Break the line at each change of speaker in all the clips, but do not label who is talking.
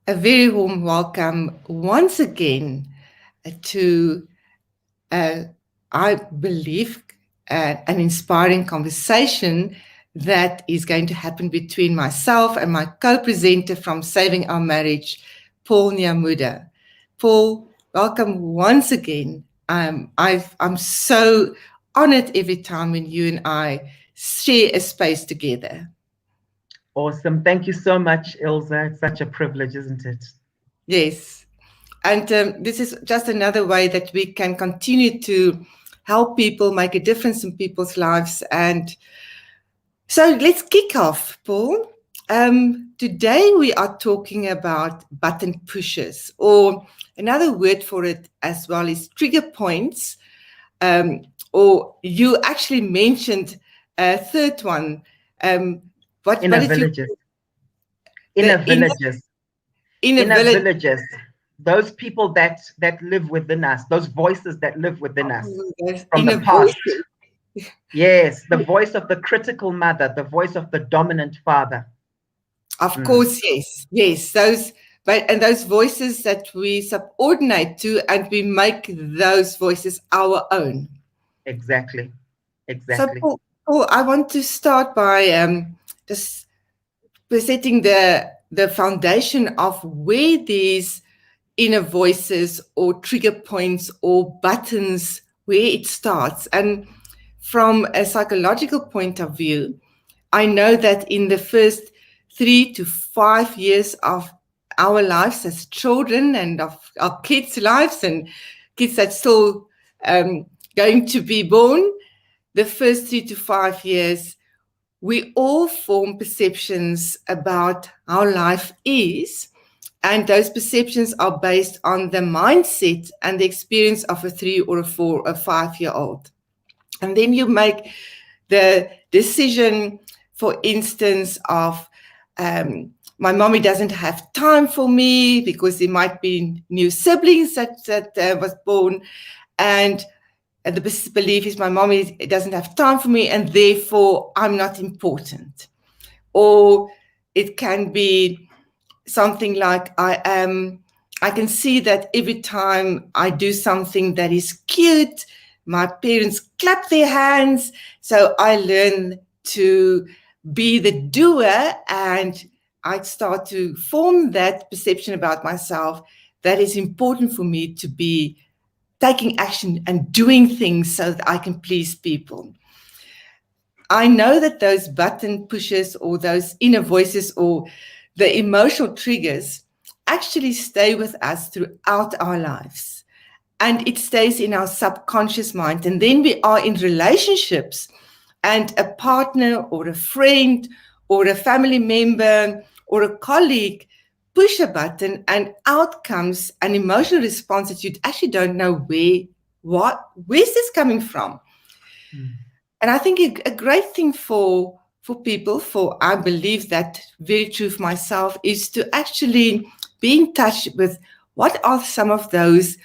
A very warm welcome once again to, uh, I believe, an inspiring conversation that is going to happen between myself and my co-presenter from Saving Our Marriage, Paul Nyamuda. Paul, welcome once again. I'm so honored every time when you and I share a space together.
Awesome. Thank you so much, Ilze. It's such a privilege, isn't it?
Yes. And this is just another way that we can continue to help people, make a difference in people's lives. And so let's kick off, Paul. Today we are talking about button pushers, or another word for it as well is trigger points. Um, or you actually mentioned a third one. Um, what
Inner
did you
villages. Inner
the
villages.
in a
Inner
village?
villages. Those people that live within us, those voices that live within us from
In
the
a
past.
voice.
Yes, the voice of the critical mother, the voice of the dominant father.
Of
Mm,
course, yes, yes. Those voices that we subordinate to, and we make those voices our own.
exactly.
So,
Exactly.
Paul, I want to start by just setting the foundation of where these inner voices or trigger points or buttons where it starts. And from a psychological point of view, I know that in the first 3 to 5 years of our lives as children and of our kids' lives and kids that still um, going to be born, the first 3 to 5 years, we all form perceptions about how life is. And those perceptions are based on the mindset and the experience of a 3 or a 4 or 5 year old. And then you make the decision, for instance, of my mommy doesn't have time for me because there might be new siblings that was born, and the belief is my mommy doesn't have time for me, and therefore I'm not important. Or it can be something like I can see that every time I do something that is cute, my parents clap their hands. So I learn to be the doer, and I start to form that perception about myself that is important for me to be taking action and doing things so that I can please people. I know that those button pushes or those inner voices or the emotional triggers actually stay with us throughout our lives. And it stays in our subconscious mind. And then we are in relationships, and a partner or a friend or a family member or a colleague push a button, and out comes an emotional response that you actually don't know where's this coming from.
Mm.
And I think a great thing for people, for I believe that very true for myself, is to actually be in touch with what are some of those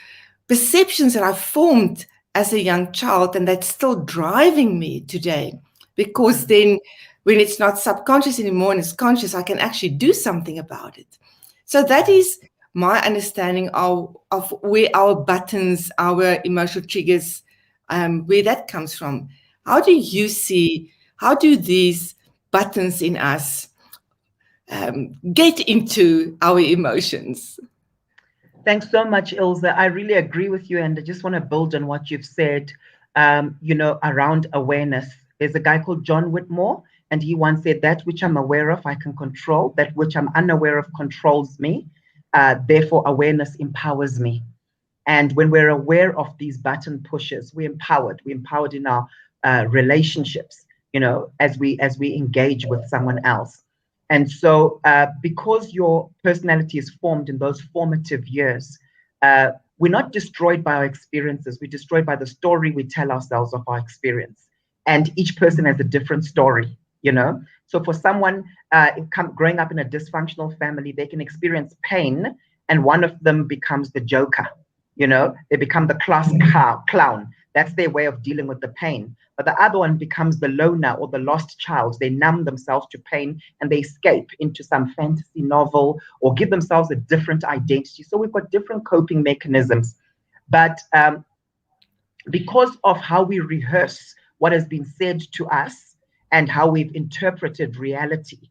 perceptions that I formed as a young child and that's still driving me today. Because
Mm.
then when it's not subconscious anymore and it's conscious, I can actually do something about it. So that is my understanding of where our buttons, our emotional triggers, where that comes from. How do you see, how do these buttons in us get into our emotions?
Thanks so much, Ilze. I really agree with you, and I just want to build on what you've said. Around awareness. There's a guy called John Whitmore, and he once said, "That which I'm aware of, I can control. That which I'm unaware of controls me. Therefore, awareness empowers me." And when we're aware of these button pushes, we're empowered. We're empowered in our relationships. As we engage with someone else. And so, because your personality is formed in those formative years, we're not destroyed by our experiences. We're destroyed by the story we tell ourselves of our experience. And each person has a different story. So, for someone growing up in a dysfunctional family, they can experience pain, and one of them becomes the joker. They become the class clown. That's their way of dealing with the pain. But the other one becomes the loner or the lost child. They numb themselves to pain and they escape into some fantasy novel or give themselves a different identity. So we've got different coping mechanisms. But because of how we rehearse what has been said to us and how we've interpreted reality,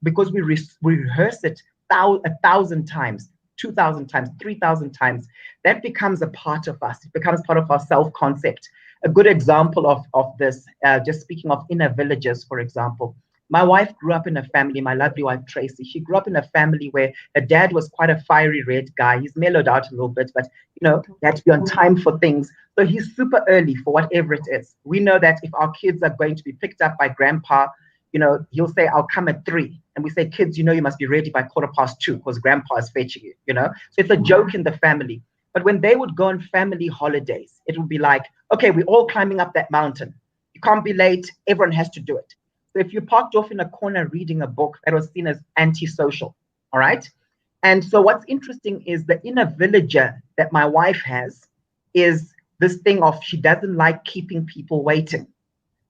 because we rehearse it 1,000 times, 2,000 times, 3,000 times, that becomes a part of us. It becomes part of our self-concept. A good example of this, just speaking of inner villages, for example, my wife grew up in a family, my lovely wife, Tracy, she grew up in a family where her dad was quite a fiery red guy. He's mellowed out a little bit, but, you know, he had to be on time for things. So he's super early for whatever it is. We know that if our kids are going to be picked up by grandpa, you know, he'll say, I'll come at 3. And we say, kids, you know, you must be ready by 2:15 because grandpa is fetching you, you know? So it's a joke in the family. But when they would go on family holidays, it would be like, okay, we're all climbing up that mountain. You can't be late. Everyone has to do it. So if you parked off in a corner reading a book, that was seen as antisocial, all right? And so what's interesting is the inner villager that my wife has is this thing of she doesn't like keeping people waiting.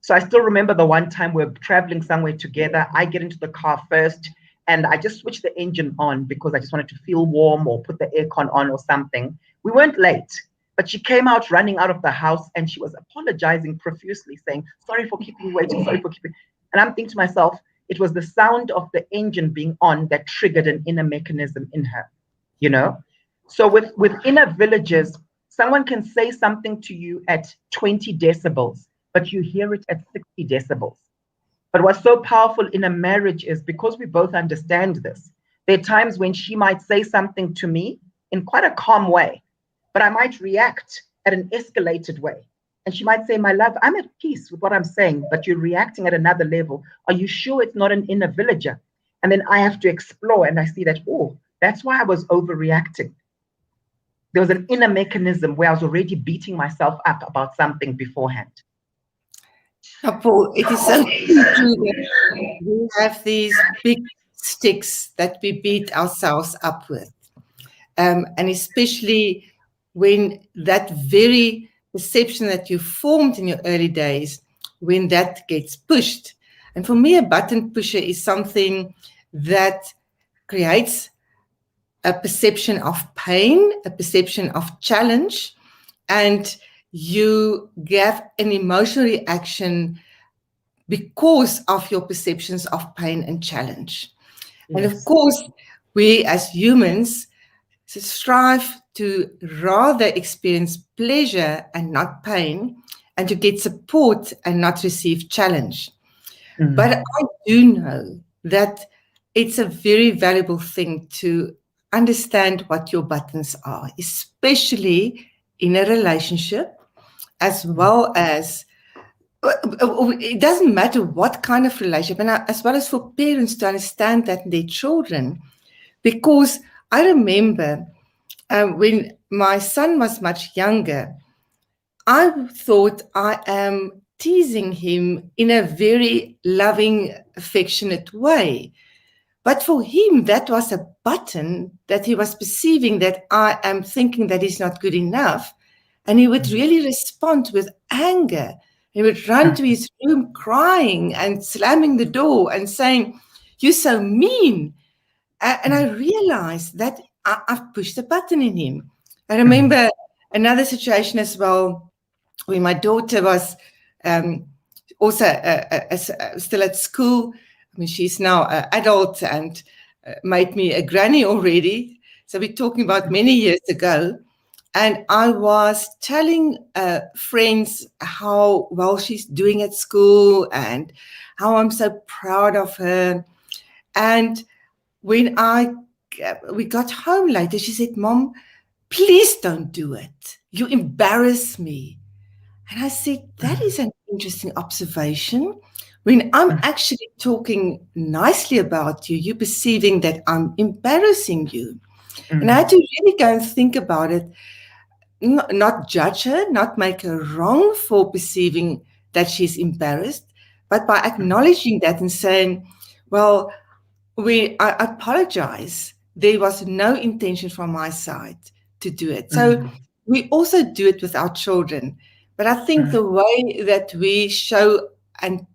So I still remember the one time we're traveling somewhere together. I get into the car first and I just switched the engine on because I just wanted to feel warm or put the aircon on or something. We weren't late, but she came out running out of the house and she was apologizing profusely, saying, sorry for keeping you waiting, sorry for keeping. And I'm thinking to myself, it was the sound of the engine being on that triggered an inner mechanism in her, you know? So with inner villages, someone can say something to you at 20 decibels, but you hear it at 60 decibels. But what's so powerful in a marriage is because we both understand this, there are times when she might say something to me in quite a calm way, but I might react at an escalated way. And she might say, my love, I'm at peace with what I'm saying, but you're reacting at another level. Are you sure it's not an inner villager? And then I have to explore and I see that, oh, that's why I was overreacting. There was an inner mechanism where I was already beating myself up about something beforehand.
Paul, it is so true that we have these big sticks that we beat ourselves up with. And especially when that very perception that you formed in your early days, when that gets pushed. And for me, a button pusher is something that creates a perception of pain, a perception of challenge, and you have an emotional reaction because of your perceptions of pain and challenge. Yes. And of course, we as humans strive to rather experience pleasure and not pain, and to get support and not receive challenge. Mm. But I do know that it's a very valuable thing to understand what your buttons are, especially in a relationship, as well as, it doesn't matter what kind of relationship, and as well as for parents to understand that in their children, because I remember when my son was much younger, I thought I am teasing him in a very loving, affectionate way. But for him, that was a button that he was perceiving that I am thinking that he's not good enough. And he would really respond with anger. He would run to his room crying and slamming the door and saying, "You're so mean." And I realized that I've pushed a button in him. I remember another situation as well, when my daughter was also still at school. I mean, she's now an adult and made me a granny already. So we're talking about many years ago. And I was telling friends how well she's doing at school and how I'm so proud of her. And when we got home later, she said, "Mom, please don't do it. You embarrass me." And I said, that is an interesting observation. When I'm actually talking nicely about you, you're perceiving that I'm embarrassing you. And I had to really go and think about it, not judge her, not make her wrong for perceiving that she's embarrassed, but by acknowledging that and saying, well, I apologize. There was no intention from my side to do it. So we also do it with our children. But I think the way that we show and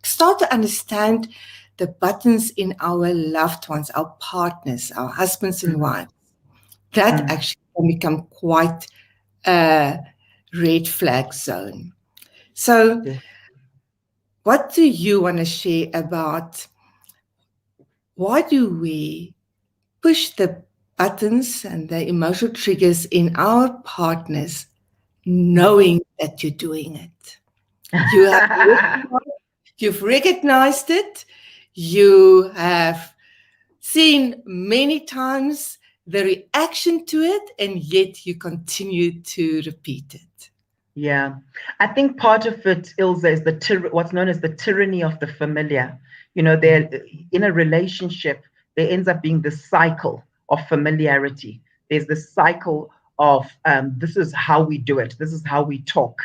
start to understand the buttons in our loved ones, our partners, our husbands and wives, that actually can become quite a red flag zone. So what do you want to share about why do we push the buttons and the emotional triggers in our partners knowing that you're doing it? You've recognized it. You have seen many times the reaction to it, and yet you continue to repeat it.
Yeah, I think part of it, Ilze, is what's known as the tyranny of the familiar. You know, there in a relationship, there ends up being this cycle of familiarity. There's this cycle of this is how we do it. This is how we talk.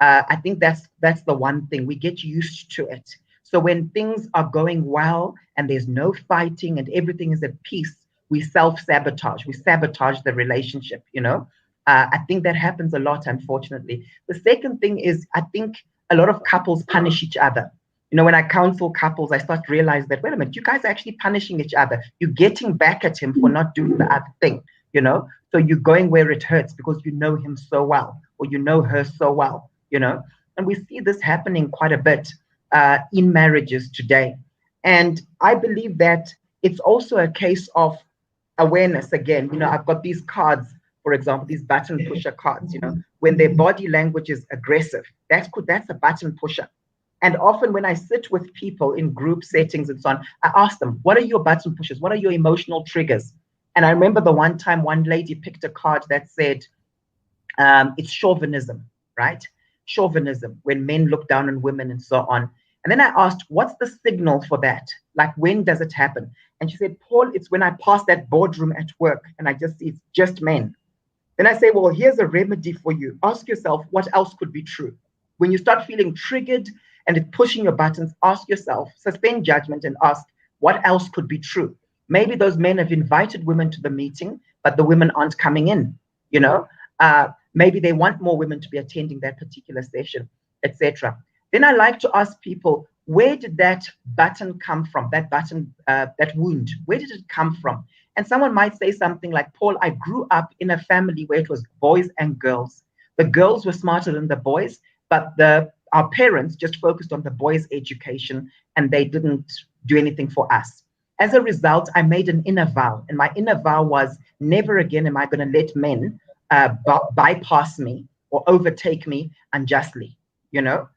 I think that's the one thing. We get used to it. So when things are going well and there's no fighting and everything is at peace, we self-sabotage. We sabotage the relationship, you know? I think that happens a lot, unfortunately. The second thing is, I think a lot of couples punish each other. You know, when I counsel couples, I start to realize that, wait a minute, you guys are actually punishing each other. You're getting back at him for not doing the other thing, you know? So you're going where it hurts because you know him so well, or you know her so well, you know? And we see this happening quite a bit in marriages today. And I believe that it's also a case of awareness again. You know, I've got these cards, for example, these button pusher cards, you know, when their body language is aggressive, that's a button pusher. And often when I sit with people in group settings and so on, I ask them, what are your button pushers? What are your emotional triggers? And I remember the one time one lady picked a card that said, it's chauvinism, right? Chauvinism, when men look down on women and so on. And then I asked, what's the signal for that? Like, when does it happen? And she said, Paul, it's when I pass that boardroom at work and I just see it's just men. Then I say, well, here's a remedy for you. Ask yourself, what else could be true? When you start feeling triggered and it's pushing your buttons, ask yourself, suspend judgment and ask, what else could be true? Maybe those men have invited women to the meeting, but the women aren't coming in, you know? Maybe they want more women to be attending that particular session, etc. Then I like to ask people, where did that button come from? That button, that wound, where did it come from? And someone might say something like, Paul, I grew up in a family where it was boys and girls. The girls were smarter than the boys, but our parents just focused on the boys' education and they didn't do anything for us. As a result, I made an inner vow. And my inner vow was, never again am I going to let men bypass me or overtake me unjustly, you know?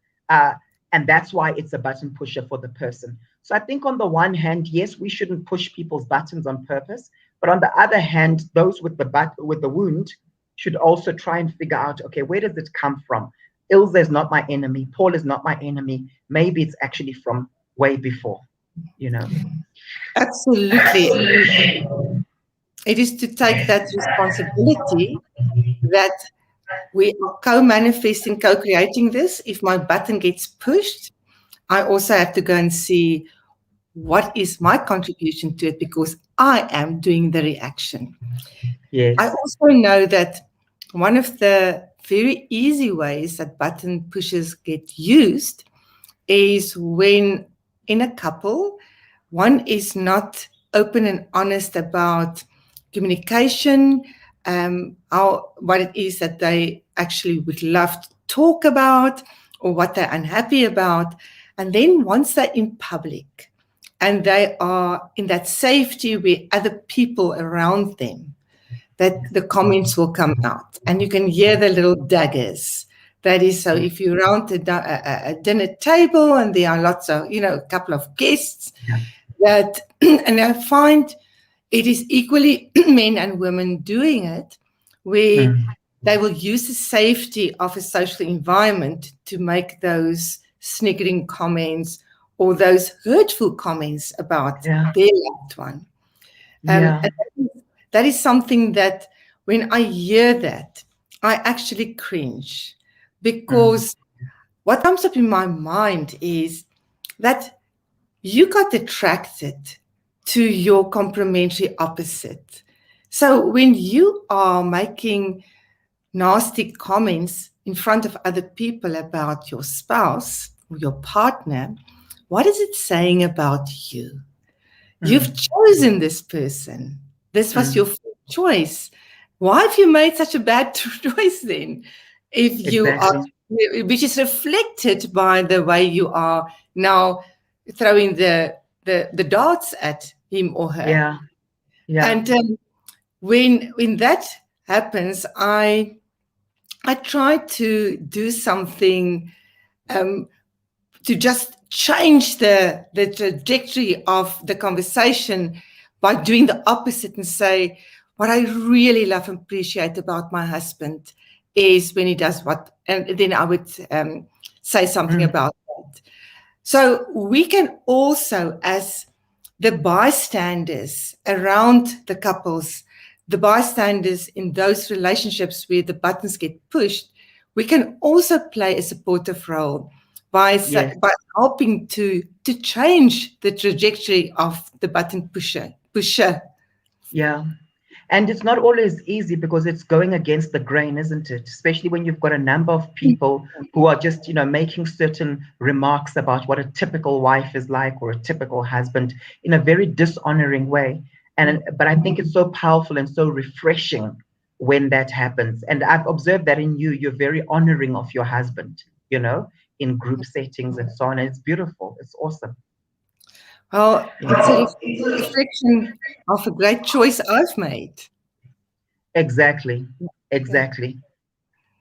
And that's why it's a button pusher for the person. So I think on the one hand, yes, we shouldn't push people's buttons on purpose. But on the other hand, those with the wound should also try and figure out, okay, where does it come from? Ilze is not my enemy. Paul is not my enemy. Maybe it's actually from way before, you know?
Absolutely. It is to take that responsibility that we are co-manifesting, co-creating this. If my button gets pushed, I also have to go and see what is my contribution to it because I am doing the reaction.
Yes.
I also know that one of the very easy ways that button pushers get used is when in a couple, one is not open and honest about communication, what it is that they actually would love to talk about or what they're unhappy about. And then once they're in public and they are in that safety with other people around them, that the comments will come out and you can hear the little daggers. That is, so if you're around a dinner table and there are lots of, you know, a couple of guests, that, and I find it is equally men and women doing it, where they will use the safety of a social environment to make those sniggering comments or those hurtful comments about their loved one. And that is something that when I hear that, I actually cringe, because what comes up in my mind is that you got attracted to your complementary opposite. So when you are making nasty comments, in front of other people about your spouse or your partner, what is it saying about you? You've chosen this person. This was your choice. Why have you made such a bad choice then? If you are, which is reflected by the way you are now throwing the darts at him or her. And when that happens, I try to do something to just change the trajectory of the conversation by doing the opposite and say, what I really love and appreciate about my husband is when he does what, and then I would say something about that. So we can also, as the bystanders around the couples, the bystanders in those relationships where the buttons get pushed, we can also play a supportive role by helping to change the trajectory of the button pusher.
Yeah. And it's not always easy because it's going against the grain, isn't it? Especially when you've got a number of people who are just, making certain remarks about what a typical wife is like or a typical husband in a very dishonoring way. But I think it's so powerful and so refreshing when that happens. And I've observed that in you, you're very honoring of your husband, in group settings and so on. And it's beautiful. It's awesome.
Well, it's a reflection of a great choice I've made.
Exactly.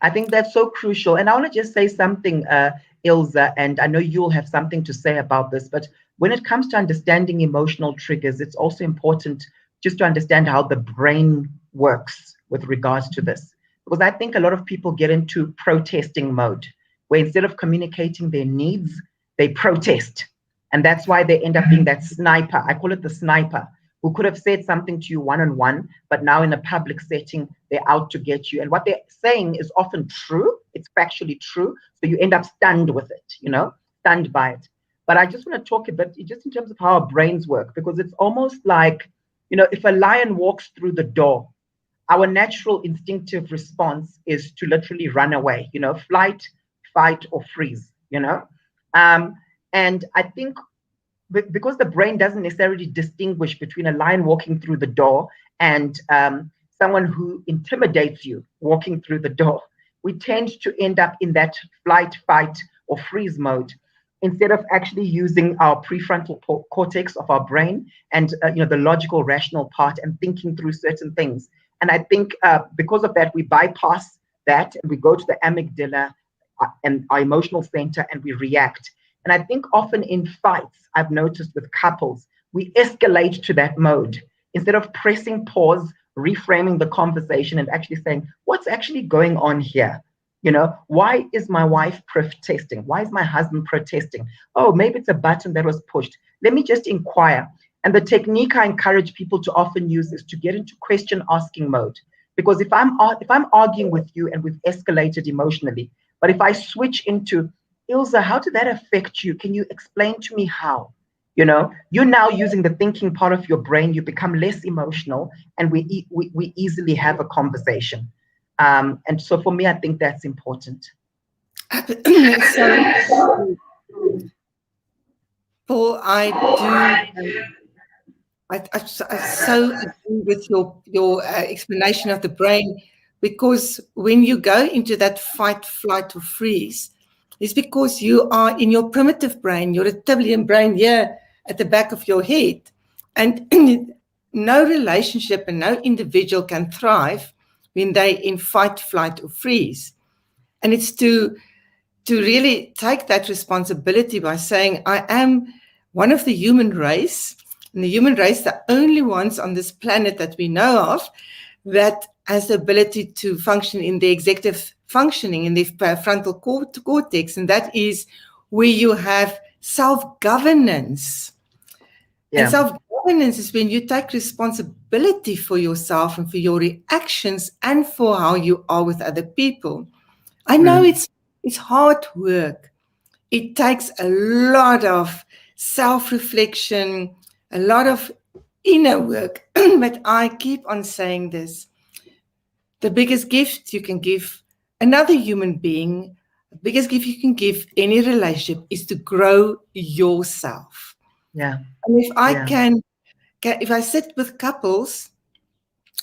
I think that's so crucial. And I want to just say something, Ilze, and I know you'll have something to say about this, but when it comes to understanding emotional triggers, it's also important just to understand how the brain works with regards to this. Because I think a lot of people get into protesting mode, where instead of communicating their needs, they protest. And that's why they end up being that sniper. I call it the sniper, who could have said something to you one-on-one, but now in a public setting, they're out to get you. And what they're saying is often true. It's factually true. So you end up stunned with it, stunned by it. But I just want to talk a bit just in terms of how our brains work, because it's almost like, if a lion walks through the door, our natural instinctive response is to literally run away, flight, fight, or freeze, and I think because the brain doesn't necessarily distinguish between a lion walking through the door and someone who intimidates you walking through the door, we tend to end up in that flight, fight, or freeze mode instead of actually using our prefrontal cortex of our brain and the logical, rational part and thinking through certain things. And I think because of that, we bypass that and we go to the amygdala and our emotional center and we react. And I think often in fights, I've noticed with couples, we escalate to that mode instead of pressing pause, reframing the conversation and actually saying, what's actually going on here? Why is my wife protesting? Why is my husband protesting? Oh, maybe it's a button that was pushed. Let me just inquire. And the technique I encourage people to often use is to get into question asking mode. Because if I'm arguing with you and we've escalated emotionally, but if I switch into, Ilze, how did that affect you? Can you explain to me how? You're now using the thinking part of your brain. You become less emotional, and we easily have a conversation. And so for me, I think that's important.
So, Paul, I so agree with your explanation of the brain, because when you go into that fight, flight, or freeze, it's because you are in your primitive brain, your reptilian brain here at the back of your head. And no relationship and no individual can thrive when they're in fight, flight, or freeze. And it's to really take that responsibility by saying, I am one of the human race, and the human race, the only ones on this planet that we know of that has the ability to function in the executive functioning in the frontal cortex, and that is where you have self-governance. Yeah. And self-governance is when you take responsibility for yourself and for your reactions and for how you are with other people. I know it's hard work. It takes a lot of self-reflection, a lot of inner work, but I keep on saying this. The biggest gift you can give another human being, the biggest gift you can give any relationship is to grow yourself.
Yeah.
And if I
Yeah.
if I sit with couples,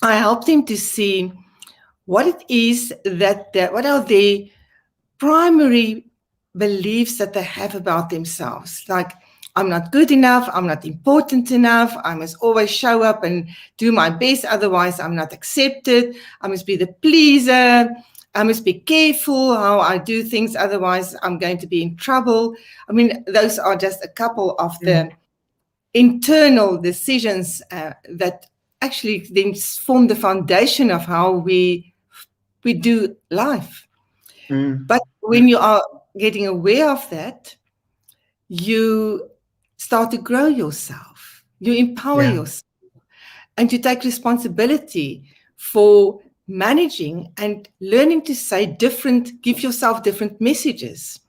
I help them to see what it is what are their primary beliefs that they have about themselves. Like, I'm not good enough, I'm not important enough, I must always show up and do my best, otherwise I'm not accepted, I must be the pleaser, I must be careful how I do things, otherwise I'm going to be in trouble. I mean, those are just a couple of the internal decisions that actually then form the foundation of how we do life. But when you are getting aware of that, you start to grow yourself, you empower
Yeah.
yourself, and you take responsibility for managing and learning to say give yourself different messages.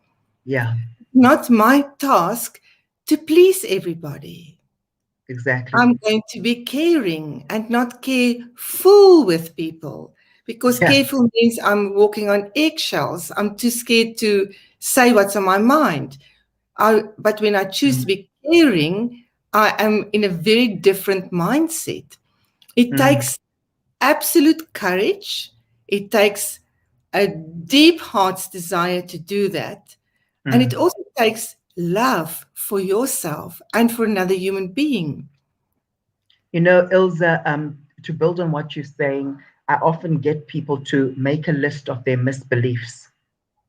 Yeah.
Not my task to please everybody.
Exactly.
I'm going to be caring and not careful with people, because
Yeah.
careful means I'm walking on eggshells. I'm too scared to say what's on my mind. But when I choose to be caring, I am in a very different mindset. It takes absolute courage. It takes a deep heart's desire to do that. And it also takes love for yourself and for another human being.
You know, Ilze, to build on what you're saying, I often get people to make a list of their misbeliefs,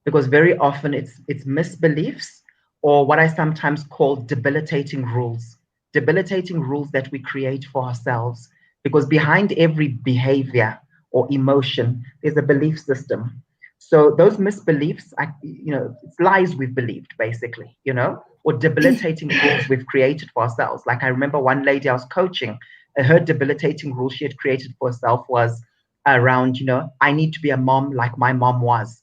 because very often it's misbeliefs, or what I sometimes call debilitating rules that we create for ourselves. Because behind every behavior or emotion, there's a belief system. So those misbeliefs, it's lies we've believed, basically, or debilitating rules we've created for ourselves. Like, I remember one lady I was coaching, her debilitating rule she had created for herself was around, I need to be a mom like my mom was.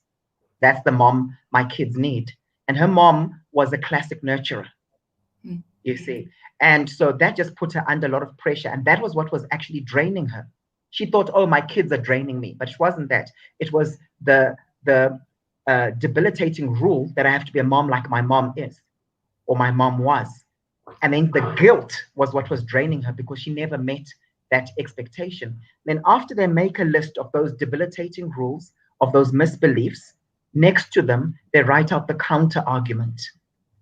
That's the mom my kids need. And her mom was a classic nurturer, you see. And so that just put her under a lot of pressure. And that was what was actually draining her. She thought, oh, my kids are draining me. But it wasn't that. It was the debilitating rule that I have to be a mom like my mom is, or my mom was. And then the guilt was what was draining her, because she never met that expectation. Then after they make a list of those debilitating rules, of those misbeliefs, next to them, they write out the counter argument.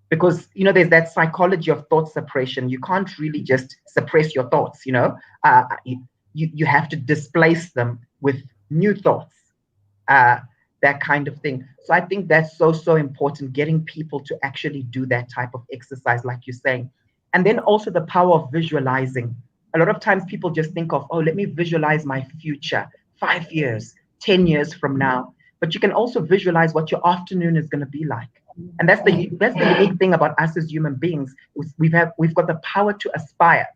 Because, there's that psychology of thought suppression. You can't really just suppress your thoughts, you have to displace them with new thoughts, that kind of thing. So I think that's so important, getting people to actually do that type of exercise, like you're saying. And then also the power of visualizing. A lot of times people just think of, oh, let me visualize my future 5 years, 10 years from now. But you can also visualize what your afternoon is going to be like. And that's the unique thing about us as human beings. We've got the power to aspire.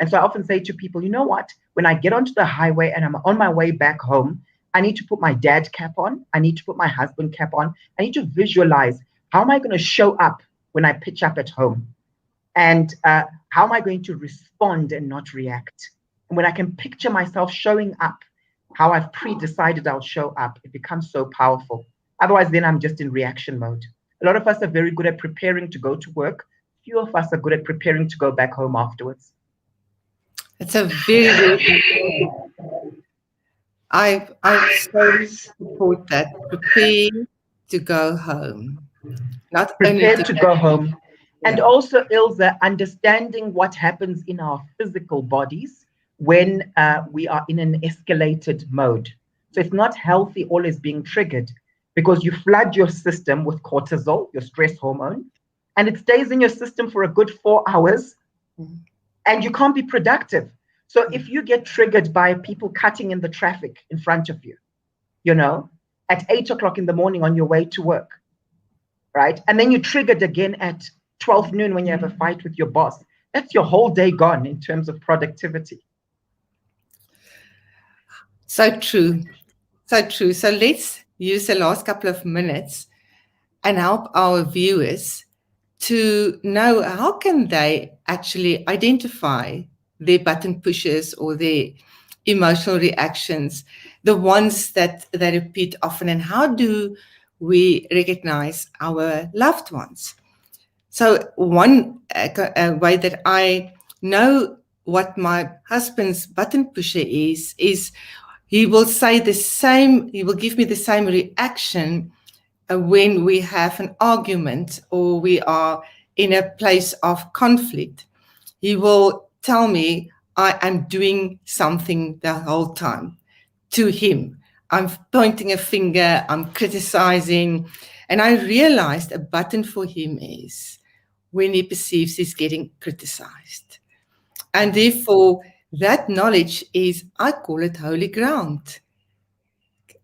And so I often say to people, you know what? When I get onto the highway and I'm on my way back home, I need to put my dad cap on. I need to put my husband cap on. I need to visualize, how am I going to show up when I pitch up at home? And how am I going to respond and not react? And when I can picture myself showing up, how I've pre-decided I'll show up, it becomes so powerful. Otherwise, then I'm just in reaction mode. A lot of us are very good at preparing to go to work. Few of us are good at preparing to go back home afterwards.
It's a very, very important. I so support that. Prepare to go home. Not only
Prepared to go home. And
yeah.
also, Ilze, understanding what happens in our physical bodies when we are in an escalated mode. So it's not healthy always being triggered, because you flood your system with cortisol, your stress hormone, and it stays in your system for a good 4 hours, and you can't be productive. So if you get triggered by people cutting in the traffic in front of you, at 8 o'clock in the morning on your way to work, right? And then you triggered again at 12 noon when you have a fight with your boss, that's your whole day gone in terms of productivity.
So true. So true. So let's use the last couple of minutes and help our viewers to know how can they actually identify their button pushers or their emotional reactions. the ones that they repeat often, and how do we recognize our loved ones? So one way that I know what my husband's button pusher is he will say the same, he will give me the same reaction when we have an argument or we are in a place of conflict. He will tell me I am doing something the whole time to him. I'm pointing a finger, I'm criticizing. And I realized a button for him is when he perceives he's getting criticized. And therefore, that knowledge is, I call it holy ground.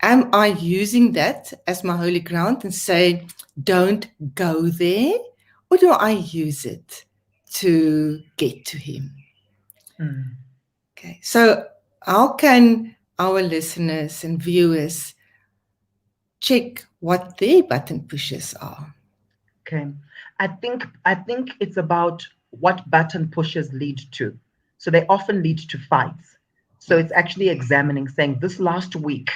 Am I using that as my holy ground and say, don't go there? Or do I use it to get to him? Okay, so how can our listeners and viewers check what their button pushes are?
Okay. I think it's about what button pushes lead to. So they often lead to fights. So it's actually examining, saying this last week,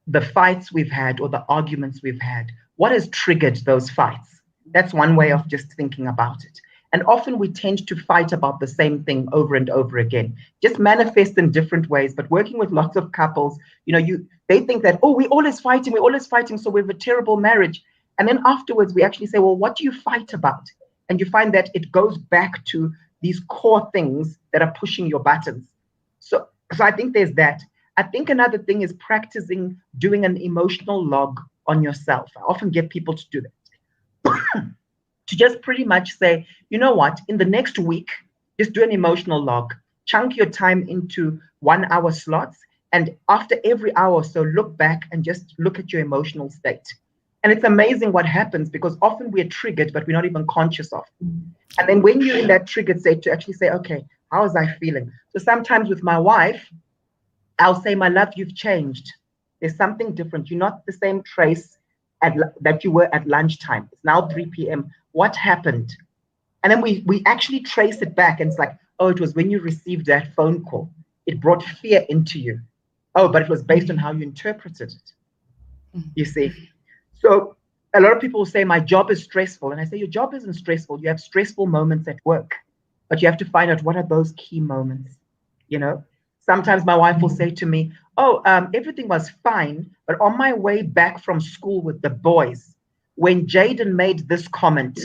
the fights we've had or the arguments we've had, what has triggered those fights? That's one way of just thinking about it. And often we tend to fight about the same thing over and over again, just manifest in different ways. But working with lots of couples, they think that, oh, we're always fighting, so we have a terrible marriage. And then afterwards, we actually say, well, what do you fight about? And you find that it goes back to these core things that are pushing your buttons. So I think there's that. I think another thing is practicing doing an emotional log on yourself. I often get people to do that. To just pretty much say, you know what, in the next week, just do an emotional log. Chunk your time into 1 hour slots. And after every hour or so, look back and just look at your emotional state. And it's amazing what happens, because often we're triggered, but we're not even conscious of it. And then when you're in that triggered state, to actually say, okay, how was I feeling? So sometimes with my wife, I'll say, my love, you've changed. There's something different. You're not the same Trace that you were at lunchtime. It's now 3 p.m. What happened? And then we actually trace it back, and it's like, oh, it was when you received that phone call. It brought fear into you. Oh, but it was based on how you interpreted it. You see? So a lot of people will say, my job is stressful. And I say, your job isn't stressful. You have stressful moments at work, but you have to find out what are those key moments. Sometimes my wife will say to me, oh, everything was fine, but on my way back from school with the boys, when Jaden made this comment,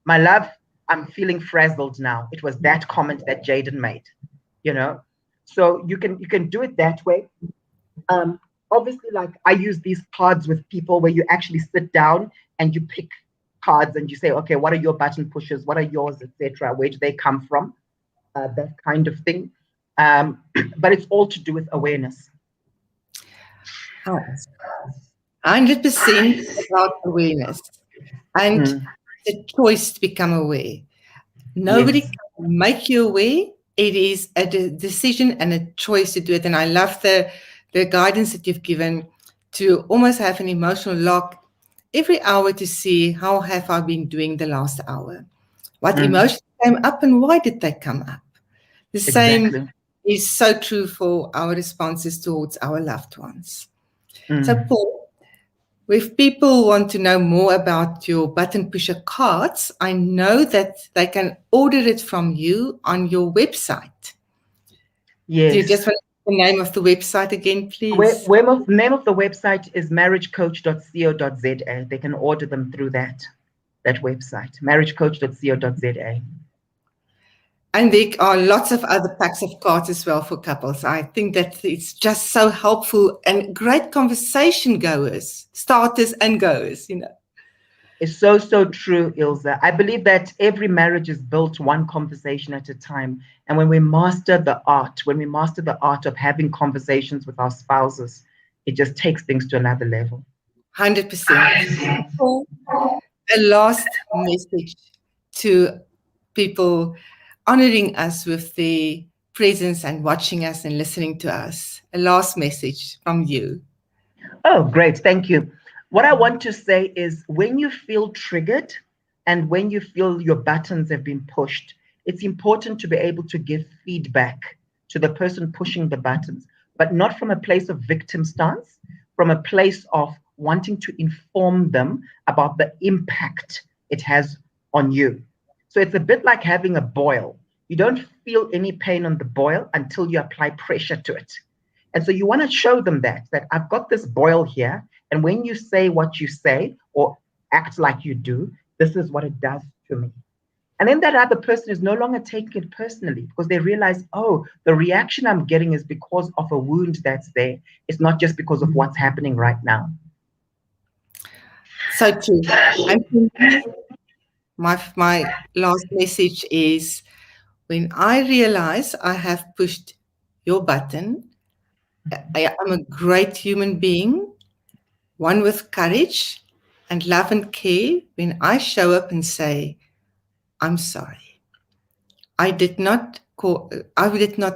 my love, I'm feeling frazzled now. It was that comment that Jaden made, So you can do it that way. Obviously, like I use these cards with people where you actually sit down and you pick cards and you say, okay, what are your button pushes? What are yours, etc.? Where do they come from? That kind of thing. But it's all to do with awareness.
100% about awareness and the choice to become aware. Nobody can make you aware. It is a decision and a choice to do it. And I love the guidance that you've given to almost have an emotional log every hour to see how have I been doing the last hour. What emotions came up and why did they come up? The same is so true for our responses towards our loved ones. So, Paul, if people want to know more about your button pusher cards, I know that they can order it from you on your website.
Yes.
Do you just want the name of the website again, please?
The name of the website is marriagecoach.co.za. They can order them through that website, marriagecoach.co.za.
And there are lots of other packs of cards as well for couples. I think that it's just so helpful and great conversation goers, starters and goers,
It's so true, Ilze. I believe that every marriage is built one conversation at a time. And when we master the art of having conversations with our spouses, it just takes things to another level.
100%. A last message to people honoring us with their presence and watching us and listening to us. A last message from you.
Oh, great. Thank you. What I want to say is when you feel triggered and when you feel your buttons have been pushed, it's important to be able to give feedback to the person pushing the buttons. but not from a place of victim stance, from a place of wanting to inform them about the impact it has on you. So it's a bit like having a boil. You don't feel any pain on the boil until you apply pressure to it. And so you want to show them that I've got this boil here, and when you say what you say or act like you do, this is what it does to me. And then that other person is no longer taking it personally because they realize, oh, the reaction I'm getting is because of a wound that's there. It's not just because of what's happening right now.
So true. And for me, my last message is, when I realize I have pushed your button, I am a great human being, one with courage and love and care, when I show up and say, I'm sorry. I did not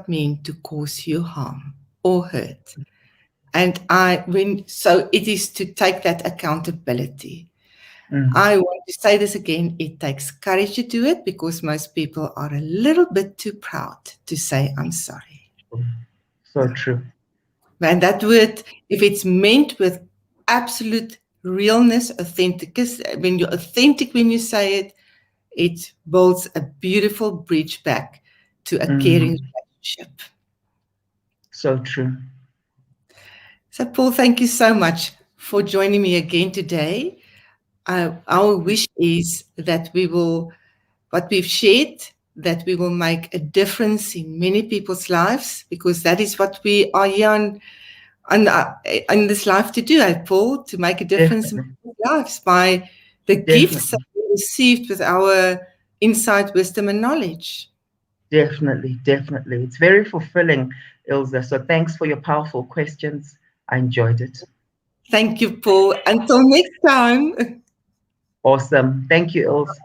mean to cause you harm or hurt. And so it is to take that accountability. I want to say this again, it takes courage to do it because most people are a little bit too proud to say, I'm sorry.
So true.
And that word, if it's meant with absolute realness, when you're authentic when you say it, it builds a beautiful bridge back to a caring relationship.
So true.
So, Paul, thank you so much for joining me again today. Our wish is that what we've shared, that we will make a difference in many people's lives, because that is what we are here in this life to do, Paul, to make a difference in people's lives by the gifts that we received with our insight, wisdom, and knowledge.
Definitely. It's very fulfilling, Ilze. So thanks for your powerful questions. I enjoyed it.
Thank you, Paul. Until next time.
Awesome. Thank you, Ilze.